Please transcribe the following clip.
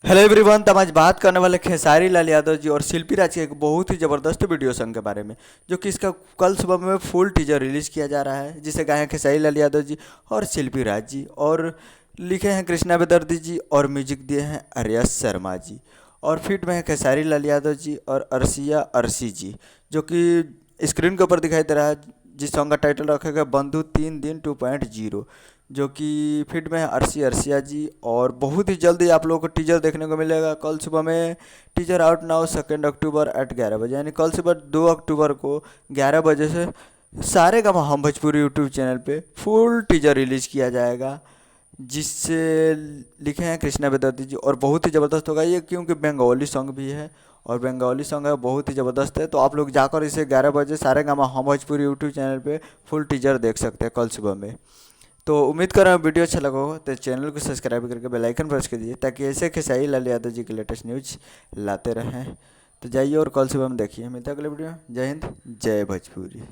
Hello everyone. तो हम आज बात करने वाले खेसारी लाल यादव जी और शिल्पी राज के एक बहुत ही ज़बरदस्त वीडियो सॉन्ग के बारे में, जो कि इसका कल सुबह में फुल टीजर रिलीज़ किया जा रहा है, जिसे गाए हैं खेसारी लाल यादव जी और शिल्पी राज जी, और लिखे हैं कृष्णा बेदर्दी जी और म्यूजिक दिए हैं आर्यस शर्मा जी, और फीट में है खेसारी लाल यादव जी और अर्शिया अर्शी जी, जो कि स्क्रीन के ऊपर दिखाई दे रहा है। जिस सॉन्ग का टाइटल रखा गया बंधु 3 दिन 2.0, जो कि फिट में है अर्शी अर्शिया जी। और बहुत ही जल्दी आप लोगों को टीजर देखने को मिलेगा। कल सुबह में teaser out now 2 October at 11 बजे, यानी कल सुबह 2 अक्टूबर को 11 बजे से सारे गामा हम भोजपुरी यूट्यूब चैनल पे फुल टीजर रिलीज़ किया जाएगा, जिससे लिखे हैं कृष्णा बेदर्ती जी। और बहुत ही ज़बरदस्त होगा ये, क्योंकि बंगाली सॉन्ग भी है और बंगाली सॉन्ग है, बहुत ही ज़बरदस्त है। तो आप लोग जाकर इसे 11 बजे सारे गामा हम भोजपुरी यूट्यूब चैनल पे फुल टीजर देख सकते हैं कल सुबह में। तो उम्मीद कर रहा हूँ वीडियो अच्छा लगा होगा, तो चैनल को सब्सक्राइब करके बेल आइकन प्रेस कर दीजिए, ताकि ऐसे खेसारी लाल यादव जी के लेटेस्ट न्यूज लाते रहें। तो जाइए और कल सुबह में देखिए। मिलता है अगले वीडियो में। जय हिंद, जय भोजपुरी।